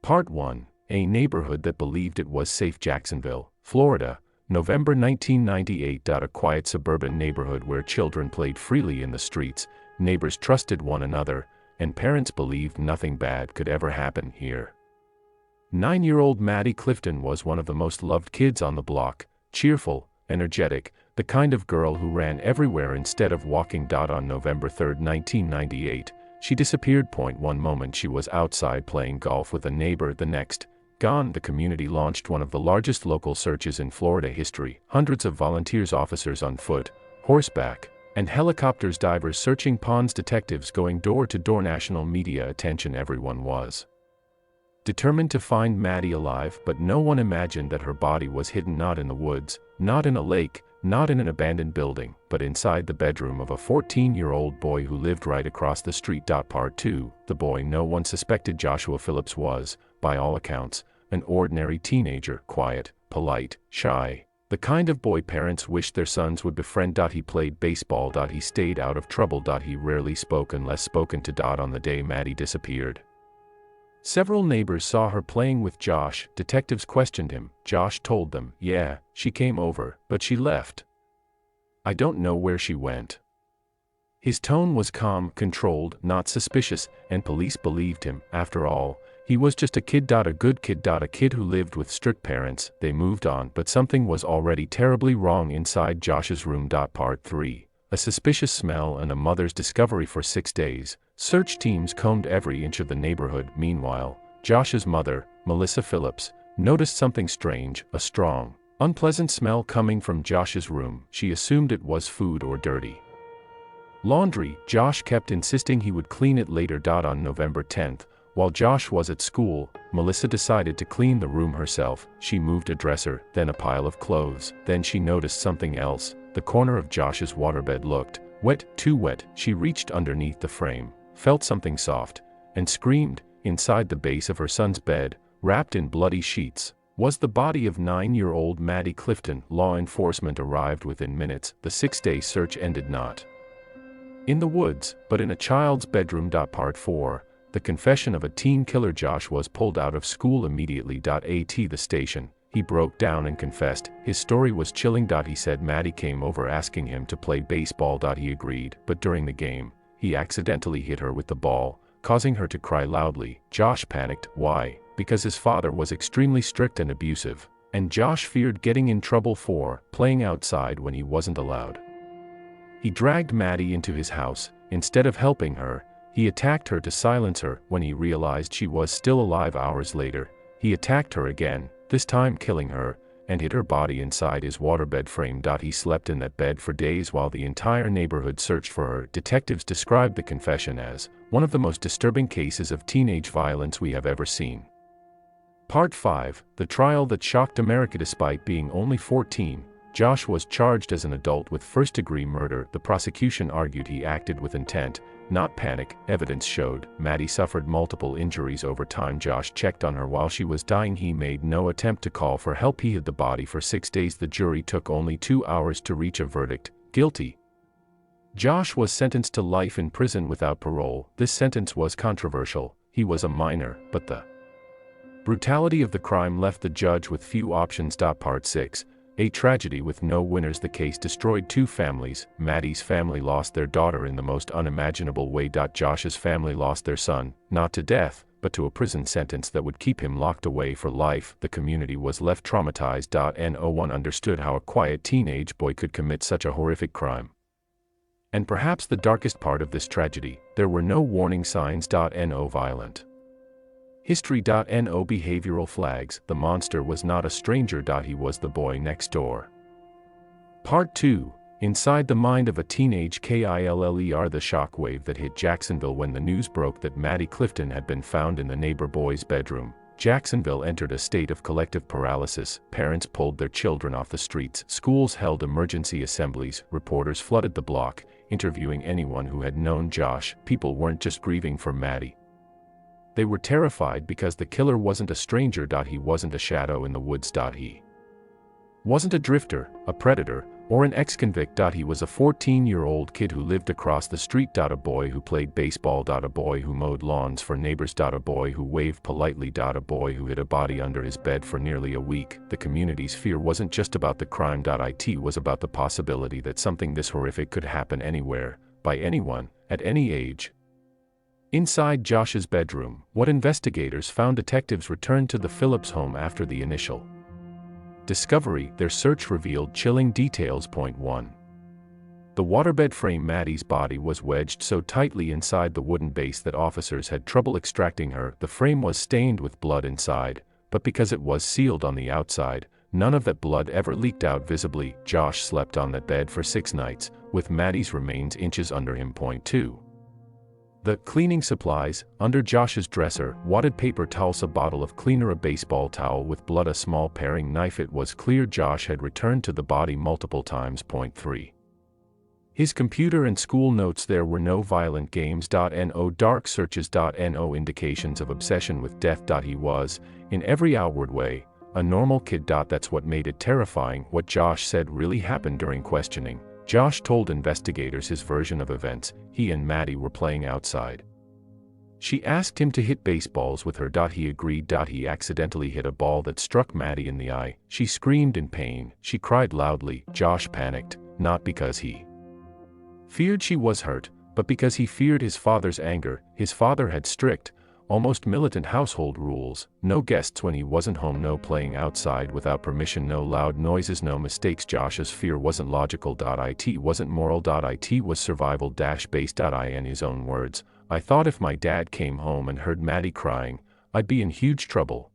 Part 1. A neighborhood that believed it was safe. Jacksonville, Florida, November 1998. A quiet suburban neighborhood where children played freely in the streets, neighbors trusted one another, and parents believed nothing bad could ever happen here. 9-year-old Maddie Clifton was one of the most loved kids on the block, cheerful, energetic, the kind of girl who ran everywhere instead of walking. On November 3, 1998, she disappeared. One moment she was outside playing golf with a neighbor, the next, gone. The community launched one of the largest local searches in Florida history. Hundreds of volunteers, officers on foot, horseback, and helicopters, divers searching ponds, detectives going door to door, national media attention. Everyone was determined to find Maddie alive, but no one imagined that her body was hidden, not in the woods, not in a lake, not in an abandoned building, but inside the bedroom of a 14-year-old boy who lived right across the street. Part 2. The boy no one suspected Joshua Phillips was, by all accounts, an ordinary teenager, quiet, polite, shy, the kind of boy parents wished their sons would befriend. He played baseball. He stayed out of trouble. He rarely spoke unless spoken to. On the day Maddie disappeared, several neighbors saw her playing with Josh. Detectives questioned him. Josh told them, "Yeah, she came over, but she left. I don't know where she went." His tone was calm, controlled, not suspicious, and police believed him. After all, he was just a kid. A good kid. A kid who lived with strict parents. They moved on, but something was already terribly wrong inside Josh's room. Part 3. A suspicious smell and a mother's discovery. For 6 days, search teams combed every inch of the neighborhood. Meanwhile, Josh's mother, Melissa Phillips, noticed something strange, a strong, unpleasant smell coming from Josh's room. She assumed it was food or dirty laundry. Josh kept insisting he would clean it later. On November 10th, while Josh was at school, Melissa decided to clean the room herself. She moved a dresser, then a pile of clothes. Then she noticed something else. The corner of Josh's waterbed looked wet, too wet. She reached underneath the frame, felt something soft, and screamed. Inside the base of her son's bed, wrapped in bloody sheets, was the body of 9-year-old Maddie Clifton. Law enforcement arrived within minutes. The 6-day search ended not in the woods, but in a child's bedroom. Part 4. The confession of a teen killer. Josh was pulled out of school immediately. At the station, he broke down and confessed. His story was chilling. He said Maddie came over asking him to play baseball. He agreed, but during the game, he accidentally hit her with the ball, causing her to cry loudly. Josh panicked. Why? Because his father was extremely strict and abusive, and Josh feared getting in trouble for playing outside when he wasn't allowed. He dragged Maddie into his house. Instead of helping her, he attacked her to silence her. When he realized she was still alive hours later, he attacked her again, this time killing her, and hid her body inside his waterbed frame. He slept in that bed for days while the entire neighborhood searched for her. Detectives described the confession as one of the most disturbing cases of teenage violence we have ever seen. Part 5. The trial that shocked America. Despite being only 14, Josh was charged as an adult with first-degree murder. The prosecution argued he acted with intent, not panic. Evidence showed Maddie suffered multiple injuries over time. Josh checked on her while she was dying. He made no attempt to call for help. He hid the body for 6 days. The jury took only 2 hours to reach a verdict: guilty. Josh was sentenced to life in prison without parole. This sentence was controversial. He was a minor, but the brutality of the crime left the judge with few options. Part 6. A tragedy with no winners. The case destroyed 2 families. Maddie's family lost their daughter in the most unimaginable way. Josh's family lost their son, not to death, but to a prison sentence that would keep him locked away for life. The community was left traumatized. No one understood how a quiet teenage boy could commit such a horrific crime. And perhaps the darkest part of this tragedy, there were no warning signs. No violent history. No behavioral flags. The monster was not a stranger. He was the boy next door. Part 2. Inside the mind of a teenage killer. The shockwave that hit Jacksonville when the news broke that Maddie Clifton had been found in the neighbor boy's bedroom. Jacksonville entered a state of collective paralysis. Parents pulled their children off the streets. Schools held emergency assemblies. Reporters flooded the block, interviewing anyone who had known Josh. People weren't just grieving for Maddie. They were terrified because the killer wasn't a stranger. He wasn't a shadow in the woods. He wasn't a drifter, a predator, Or an ex-convict. He was a 14-year-old kid who lived across the street. A boy who played baseball. A boy who mowed lawns for neighbors. A boy who waved politely. A boy who hid a body under his bed for nearly a week. The community's fear wasn't just about the crime. It was about the possibility that something this horrific could happen anywhere, by anyone, at any age. Inside Josh's bedroom, what investigators found. Detectives returned to the Phillips home after the initial discovery. Their search revealed chilling details. Point 1. The waterbed frame. Maddie's body was wedged so tightly inside the wooden base that officers had trouble extracting her. The frame was stained with blood inside, but because it was sealed on the outside, none of that blood ever leaked out visibly. Josh slept on that bed for 6 nights, with Maddie's remains inches under him. Point 2. The cleaning supplies. Under Josh's dresser, wadded paper towels, a bottle of cleaner, a baseball towel with blood, a small paring knife. It was clear Josh had returned to the body multiple times. Point 3. His computer and school notes. There were no violent games. No dark searches. No indications of obsession with death. He was, in every outward way, a normal kid. That's what made it terrifying. What Josh said really happened. During questioning, Josh told investigators his version of events. He and Maddie were playing outside. She asked him to hit baseballs with her. He agreed. He accidentally hit a ball that struck Maddie in the eye. She screamed in pain. She cried loudly. Josh panicked, not because he feared she was hurt, but because he feared his father's anger. His father had strict, almost militant household rules: no guests when he wasn't home, no playing outside without permission, no loud noises, no mistakes. Josh's fear wasn't logical. It wasn't moral. It was survival-based. In his own words, "I thought if my dad came home and heard Maddie crying, I'd be in huge trouble.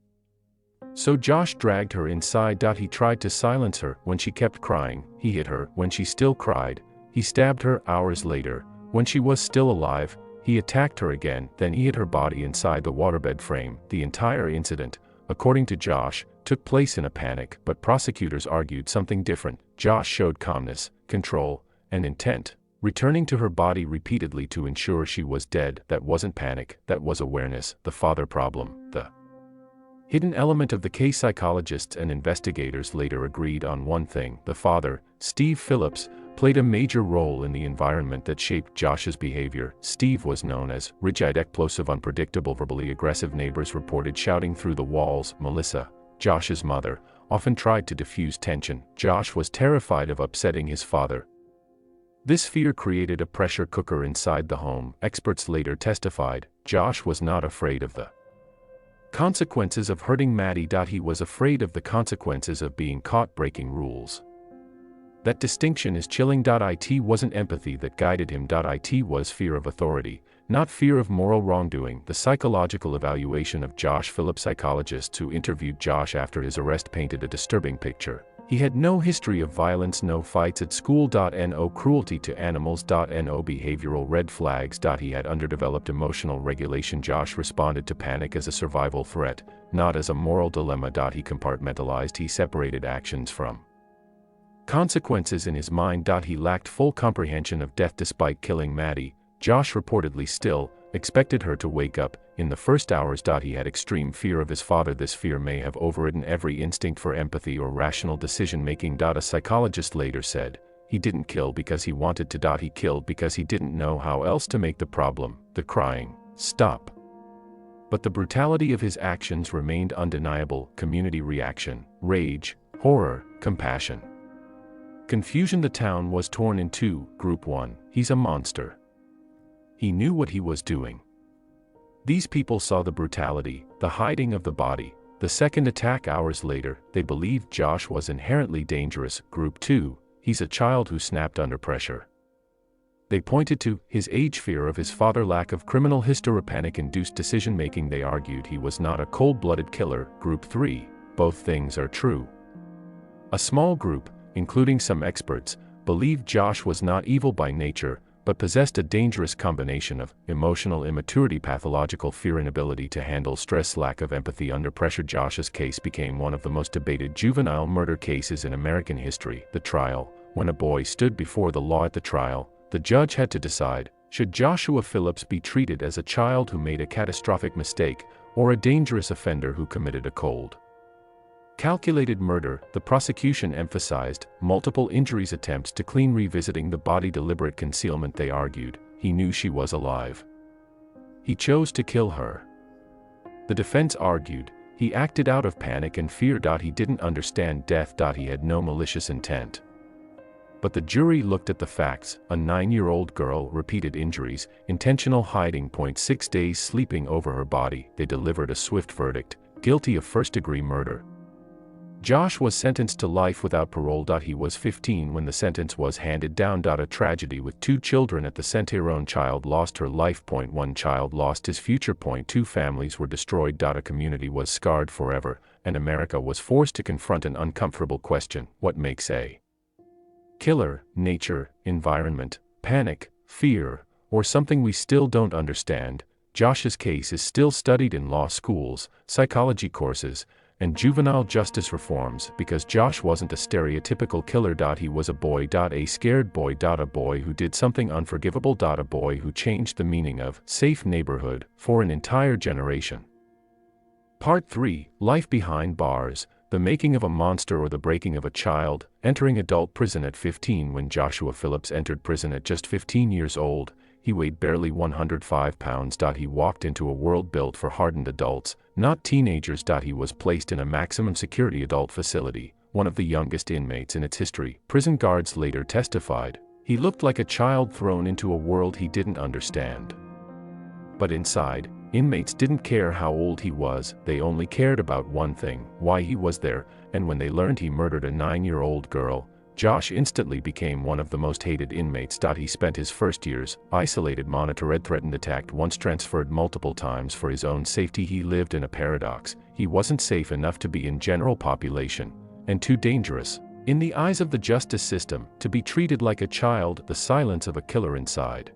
So Josh dragged her inside. He tried to silence her. When she kept crying, he hit her. When she still cried, he stabbed her. Hours later, when she was still alive, he attacked her again. Then he hid her body inside the waterbed frame." The entire incident, according to Josh, took place in a panic, but prosecutors argued something different. Josh showed calmness, control, and intent, returning to her body repeatedly to ensure she was dead. That wasn't panic, that was awareness. The father problem, the hidden element of the case. Psychologists and investigators later agreed on one thing: the father, Steve Phillips, played a major role in the environment that shaped Josh's behavior. Steve was known as rigid, explosive, unpredictable, verbally aggressive. Neighbors reported shouting through the walls. Melissa, Josh's mother, often tried to diffuse tension. Josh was terrified of upsetting his father. This fear created a pressure cooker inside the home. Experts later testified Josh was not afraid of the consequences of hurting Maddie. He was afraid of the consequences of being caught breaking rules. That distinction is chilling. It wasn't empathy that guided him. It was fear of authority, not fear of moral wrongdoing. The psychological evaluation of Josh Phillips. Psychologists who interviewed Josh after his arrest painted a disturbing picture. He had no history of violence, no fights at school. No cruelty to animals. No behavioral red flags. He had underdeveloped emotional regulation. Josh responded to panic as a survival threat, not as a moral dilemma. He compartmentalized. He separated actions from consequences in his mind. He lacked full comprehension of death. Despite killing Maddie, Josh reportedly still expected her to wake up in the first hours. He had extreme fear of his father. This fear may have overridden every instinct for empathy or rational decision-making. A psychologist later said, "He didn't kill because he wanted to. He killed because he didn't know how else to make the problem, the crying, stop." But the brutality of his actions remained undeniable. Community reaction: rage, horror, compassion, confusion. The town was torn in two. Group 1, he's a monster. He knew what he was doing. These people saw the brutality, the hiding of the body, the second attack hours later. They believed Josh was inherently dangerous. Group 2, he's a child who snapped under pressure. They pointed to his age, fear of his father, lack of criminal history, panic-induced decision-making. They argued he was not a cold-blooded killer. Group 3, both things are true. A small group, including some experts, believed Josh was not evil by nature, but possessed a dangerous combination of emotional immaturity, pathological fear, inability to handle stress, lack of empathy under pressure. Josh's case became one of the most debated juvenile murder cases in American history. The trial: when a boy stood before the law. At the trial, the judge had to decide, should Joshua Phillips be treated as a child who made a catastrophic mistake, or a dangerous offender who committed a cold Calculated murder, the prosecution emphasized, multiple injuries attempts to clean revisiting the body deliberate concealment they argued, he knew she was alive. He chose to kill her. The defense argued, he acted out of panic and fear. He didn't understand death. He had no malicious intent. But the jury looked at the facts, a 9-year-old girl, repeated injuries, intentional hiding. 6 days sleeping over her body. They delivered a swift verdict, guilty of first-degree murder. Josh was sentenced to life without parole. He was 15 when the sentence was handed down. A tragedy with 2 children at the center. One child lost her life. 1 child lost his future. 2 families were destroyed. A community was scarred forever, and America was forced to confront an uncomfortable question: what makes a killer? Nature, environment, panic, fear, or something we still don't understand? Josh's case is still studied in law schools, psychology courses, and juvenile justice reforms because Josh wasn't a stereotypical killer. He was a boy. A scared boy. A boy who did something unforgivable. A boy who changed the meaning of safe neighborhood for an entire generation. Part 3: Life Behind Bars, the making of a monster or the breaking of a child. Entering adult prison at 15. When Joshua Phillips entered prison at just 15 years old, he weighed barely 105 pounds. He walked into a world built for hardened adults, not teenagers. He was placed in a maximum security adult facility, one of the youngest inmates in its history. Prison guards later testified, he looked like a child thrown into a world he didn't understand. But inside, inmates didn't care how old he was, they only cared about one thing: why he was there. And when they learned he murdered a 9-year-old girl, Josh instantly became one of the most hated inmates. He spent his first years isolated, monitored, threatened, attacked, once transferred multiple times for his own safety. He lived in a paradox: he wasn't safe enough to be in general population, and too dangerous, in the eyes of the justice system, to be treated like a child. The silence of a killer inside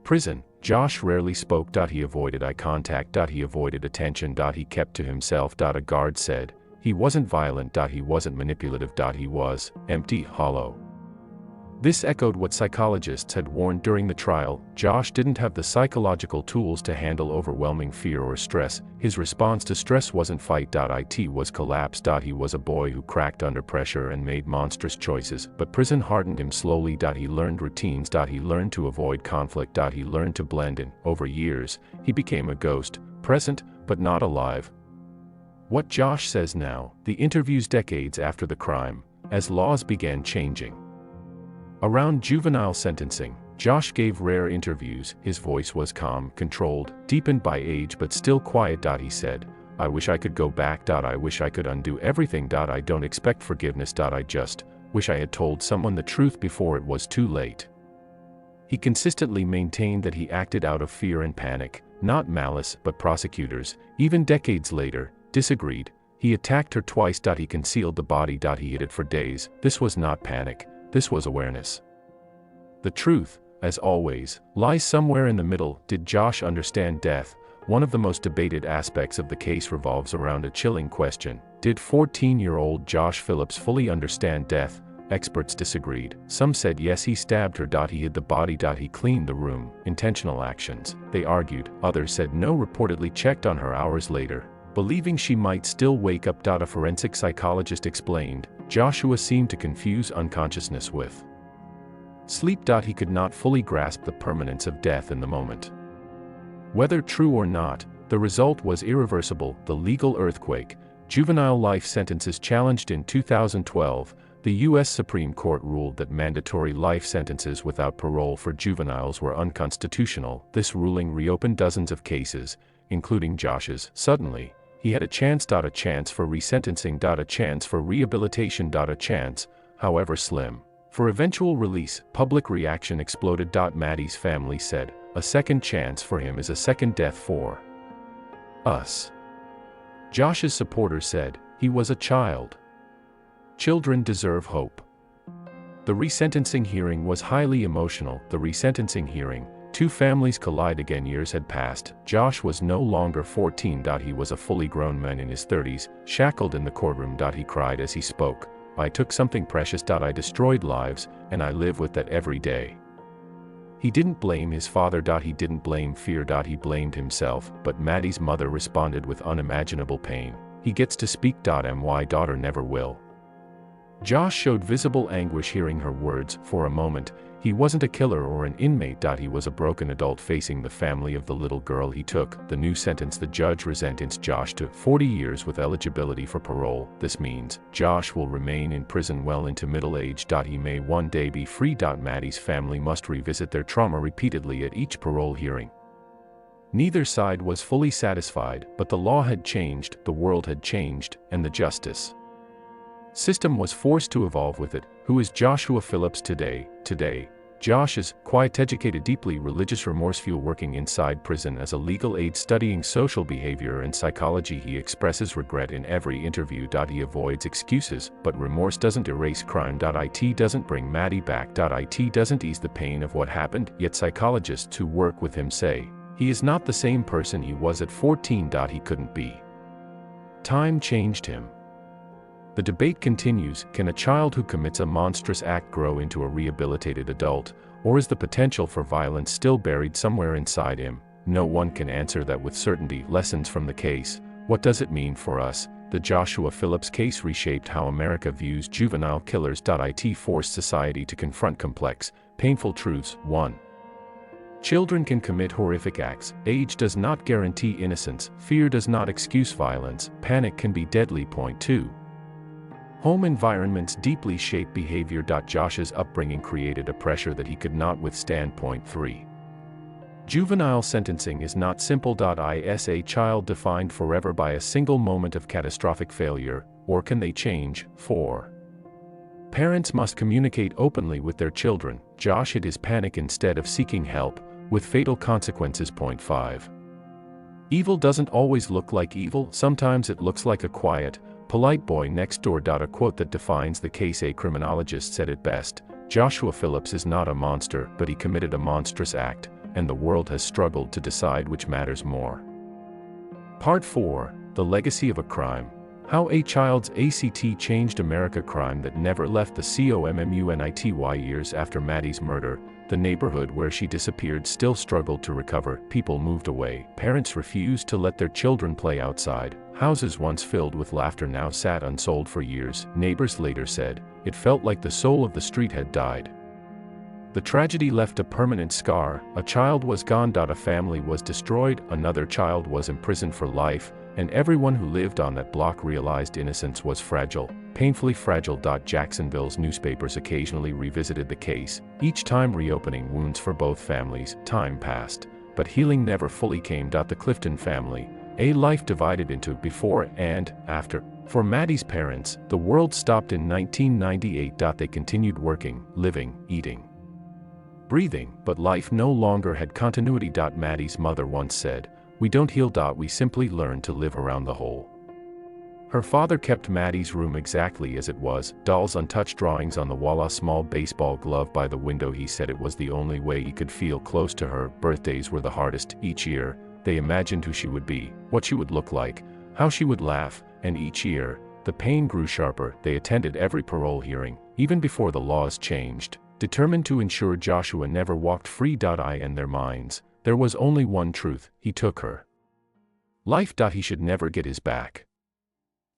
prison. Josh rarely spoke. He avoided eye contact. He avoided attention. He kept to himself. A guard said, he wasn't violent. He wasn't manipulative. He was empty, hollow. This echoed what psychologists had warned during the trial. Josh didn't have the psychological tools to handle overwhelming fear or stress. His response to stress wasn't fight. It was collapse. He was a boy who cracked under pressure and made monstrous choices, but prison hardened him slowly. He learned routines. He learned to avoid conflict. He learned to blend in. Over years, he became a ghost, present, but not alive. What Josh says now, the interviews decades after the crime, as laws began changing around juvenile sentencing, Josh gave rare interviews. His voice was calm, controlled, deepened by age but still quiet. He said, I wish I could go back. I wish I could undo everything. I don't expect forgiveness. I just wish I had told someone the truth before it was too late. He consistently maintained that he acted out of fear and panic, not malice. But prosecutors, even decades later, disagreed. He attacked her twice. He concealed the body. He hid it for days. This was not panic. This was awareness. The truth, as always, lies somewhere in the middle. Did Josh understand death? One of the most debated aspects of the case revolves around a chilling question. Did 14-year-old Josh Phillips fully understand death? Experts disagreed. Some said yes, he stabbed her. He hid the body. He cleaned the room. Intentional actions, they argued. Others said no, reportedly checked on her hours later, believing she might still wake up. A forensic psychologist explained, Joshua seemed to confuse unconsciousness with sleep. He could not fully grasp the permanence of death in the moment. Whether true or not, the result was irreversible. The legal earthquake. Juvenile life sentences challenged. In 2012, the U.S. Supreme Court ruled that mandatory life sentences without parole for juveniles were unconstitutional. This ruling reopened dozens of cases, including Josh's. Suddenly, he had a chance for resentencing. A chance for rehabilitation. A chance, however slim, for eventual release. Public reaction exploded. Maddie's family said, a second chance for him is a second death for us. Josh's supporters said, he was a child. Children deserve hope. The resentencing hearing was highly emotional. The resentencing hearing, two families collide again. Years had passed. Josh was no longer 14. He was a fully grown man in his 30s, shackled in the courtroom. He cried as he spoke, I took something precious. I destroyed lives, and I live with that every day. He didn't blame his father. He didn't blame fear. He blamed himself. But Maddie's mother responded with unimaginable pain. He gets to speak. My daughter never will. Josh showed visible anguish hearing her words. For a moment, he wasn't a killer or an inmate. He was a broken adult facing the family of the little girl he took. The new sentence: the judge sentenced Josh to 40 years with eligibility for parole. This means Josh will remain in prison well into middle age. He may one day be free. Maddie's family must revisit their trauma repeatedly at each parole hearing. Neither side was fully satisfied, but the law had changed, the world had changed, and the justice system was forced to evolve with it. Who is Joshua Phillips today? Today, Josh is quiet, educated, deeply religious, remorseful, working inside prison as a legal aid, studying social behavior and psychology. He expresses regret in every interview. He avoids excuses, but remorse doesn't erase crime. It doesn't bring Maddie back. It doesn't ease the pain of what happened. Yet psychologists who work with him say he is not the same person he was at 14. He couldn't be. Time changed him. The debate continues: can a child who commits a monstrous act grow into a rehabilitated adult, or is the potential for violence still buried somewhere inside him? No one can answer that with certainty. Lessons from the case: what does it mean for us? The Joshua Phillips case reshaped how America views juvenile killers. It forced society to confront complex, painful truths. 1. Children can commit horrific acts. Age does not guarantee innocence. Fear does not excuse violence. Panic can be deadly. 2. Home environments deeply shape behavior. Josh's upbringing created a pressure that he could not withstand. 3. Juvenile sentencing is not simple. Is a child defined forever by a single moment of catastrophic failure, or can they change? 4. Parents must communicate openly with their children. Josh hid his panic instead of seeking help, with fatal consequences. 5. Evil doesn't always look like evil. Sometimes it looks like a quiet, polite boy next door. A quote that defines the case: a criminologist said it best: Joshua Phillips is not a monster, but he committed a monstrous act, and the world has struggled to decide which matters more. Part 4: The Legacy of a Crime. How a Child's ACT Changed America. Crime that never left the community. Years after Maddie's murder, the neighborhood where she disappeared still struggled to recover. People moved away. Parents refused to let their children play outside. Houses once filled with laughter now sat unsold for years. Neighbors later said, it felt like the soul of the street had died. The tragedy left a permanent scar. A child was gone. A family was destroyed. Another child was imprisoned for life, and everyone who lived on that block realized innocence was fragile, painfully fragile. Jacksonville's newspapers occasionally revisited the case, each time reopening wounds for both families. Time passed, but healing never fully came. The Clifton family, a life divided into before and after. For Maddie's parents, the world stopped in 1998. They continued working, living, eating, breathing, but life no longer had continuity. Maddie's mother once said, "We don't heal. We simply learn to live around the hole." Her father kept Maddie's room exactly as it was, dolls untouched, drawings on the wall, a small baseball glove by the window. He said it was the only way he could feel close to her. Birthdays were the hardest. Each year, they imagined who she would be, what she would look like, how she would laugh, and each year, the pain grew sharper. They attended every parole hearing, even before the laws changed, determined to ensure Joshua never walked free. In their minds, there was only one truth: he took her life. He should never get his back.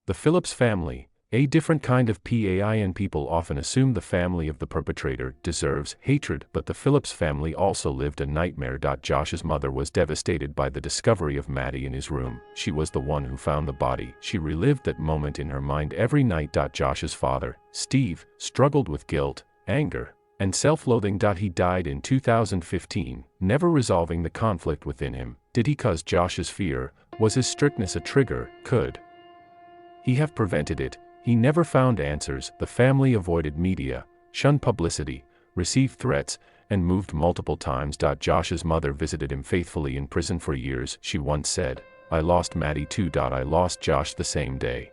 The Phillips family, a different kind of pain. People often assume the family of the perpetrator deserves hatred, but the Phillips family also lived a nightmare. Josh's mother was devastated by the discovery of Maddie in his room. She was the one who found the body. She relived that moment in her mind every night. Josh's father, Steve, struggled with guilt, anger, and self-loathing. He died in 2015, never resolving the conflict within him. Did he cause Josh's fear? Was his strictness a trigger? Could he have prevented it? He never found answers. The family avoided media, shunned publicity, received threats, and moved multiple times. Josh's mother visited him faithfully in prison for years. She once said, "I lost Maddie too. I lost Josh the same day."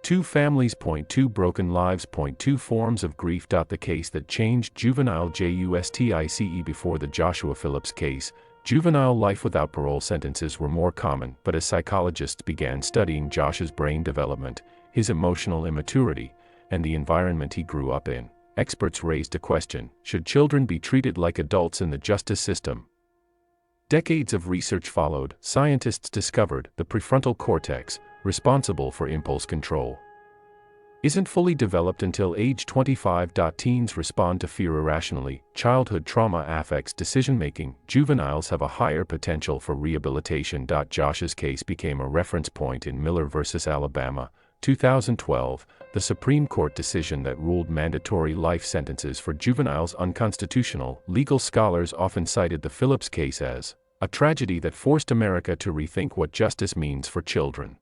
2 families. 2 broken lives. 2 forms of grief. The case that changed juvenile justice. Before the Joshua Phillips case, juvenile life without parole sentences were more common, but as psychologists began studying Josh's brain development, his emotional immaturity, and the environment he grew up in, experts raised a question: should children be treated like adults in the justice system? Decades of research followed. Scientists discovered the prefrontal cortex, responsible for impulse control. Isn't fully developed until age 25. Teens respond to fear irrationally. Childhood trauma affects decision-making. Juveniles have a higher potential for rehabilitation. Josh's case became a reference point in Miller v. Alabama, 2012, the Supreme Court decision that ruled mandatory life sentences for juveniles unconstitutional. Legal scholars often cited the Phillips case as a tragedy that forced America to rethink what justice means for children.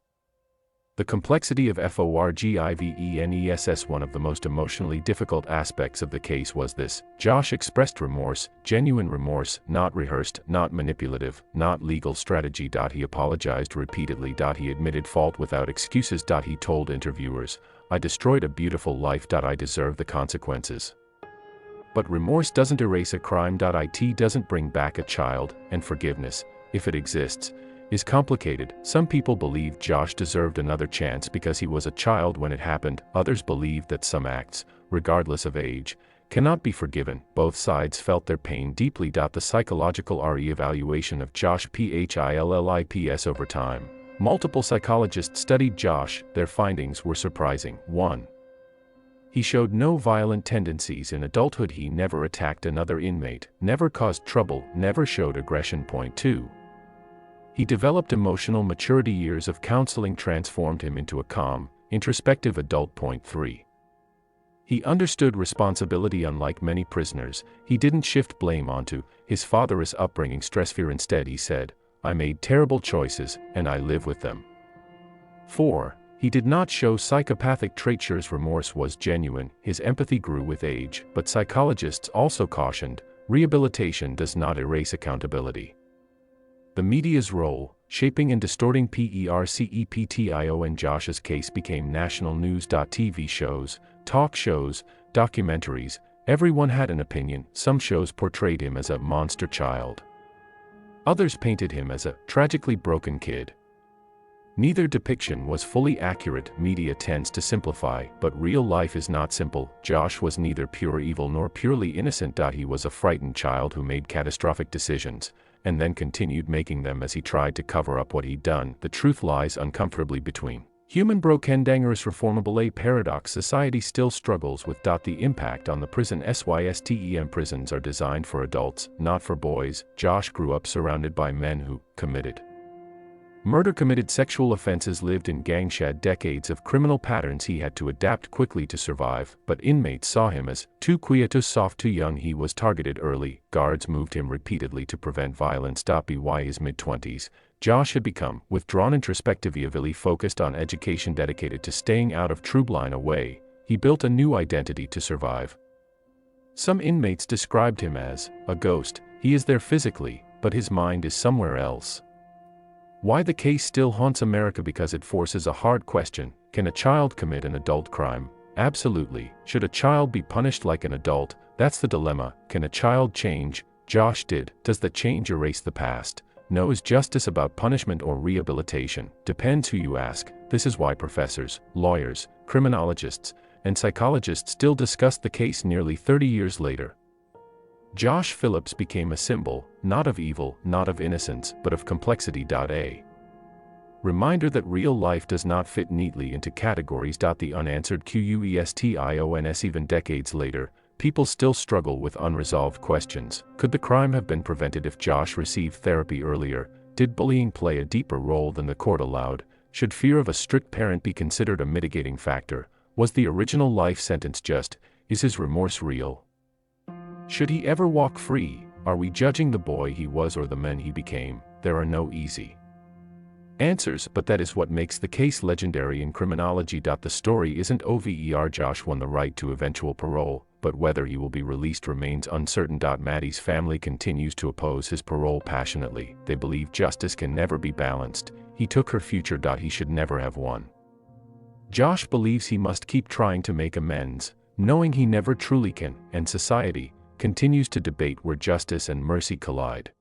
The complexity of forgiveness. One of the most emotionally difficult aspects of the case was this: Josh expressed remorse, genuine remorse, not rehearsed, not manipulative, not legal strategy. He apologized repeatedly. He admitted fault without excuses. He told interviewers, "I destroyed a beautiful life. I deserve the consequences." But remorse doesn't erase a crime. It doesn't bring back a child, and forgiveness, if it exists, is complicated. Some people believe Josh deserved another chance because he was a child when it happened. Others believe that some acts, regardless of age, cannot be forgiven. Both sides felt their pain deeply. The psychological re-evaluation of Josh Phillips over time. Multiple psychologists studied Josh. Their findings were surprising. 1. He showed no violent tendencies in adulthood. He never attacked another inmate, never caused trouble, never showed aggression. 2. He developed emotional maturity. Years of counseling transformed him into a calm, introspective adult. 3. He understood responsibility. Unlike many prisoners, he didn't shift blame onto his father's upbringing stressfear. Instead, he said, "I made terrible choices, and I live with them." 4. He did not show psychopathic traits. His remorse was genuine. His empathy grew with age, but psychologists also cautioned, rehabilitation does not erase accountability. The media's role, shaping and distorting perception. Josh's case became national news. TV shows, talk shows, documentaries, everyone had an opinion. Some shows portrayed him as a monster child. Others painted him as a tragically broken kid. Neither depiction was fully accurate. Media tends to simplify, but real life is not simple. Josh was neither pure evil nor purely innocent. He was a frightened child who made catastrophic decisions, and then continued making them as he tried to cover up what he'd done. The truth lies uncomfortably between human broken dangerous reformable. A paradox society still struggles with. The impact on the prison. Prisons are designed for adults, not for boys. Josh grew up surrounded by men who committed murder, committed sexual offenses, lived in gangs, had decades of criminal patterns. He had to adapt quickly to survive, but inmates saw him as too quiet, too soft, too young. He was targeted early. Guards moved him repeatedly to prevent violence. By his mid-20s, Josh had become withdrawn, introspective, focused on education, dedicated to staying out of trouble. Away, he built a new identity to survive. Some inmates described him as a ghost. He is there physically, but his mind is somewhere else. Why the case still haunts America? Because it forces a hard question: can a child commit an adult crime? Absolutely. Should a child be punished like an adult? That's the dilemma. Can a child change? Josh did. Does the change erase the past? No. Is justice about punishment or rehabilitation? Depends who you ask. This is why professors, lawyers, criminologists, and psychologists still discuss the case nearly 30 years later. Josh Phillips became a symbol, not of evil, not of innocence, but of complexity. A reminder that real life does not fit neatly into categories. The unanswered questions. Even decades later, people still struggle with unresolved questions. Could the crime have been prevented if Josh received therapy earlier? Did bullying play a deeper role than the court allowed? Should fear of a strict parent be considered a mitigating factor? Was the original life sentence just? Is his remorse real? Should he ever walk free? Are we judging the boy he was or the man he became? There are no easy answers, but that is what makes the case legendary in criminology. The story isn't over. Josh won the right to eventual parole, but whether he will be released remains uncertain. Maddie's family continues to oppose his parole passionately. They believe justice can never be balanced. He took her future. He should never have won. Josh believes he must keep trying to make amends, knowing he never truly can, and society continues to debate where justice and mercy collide.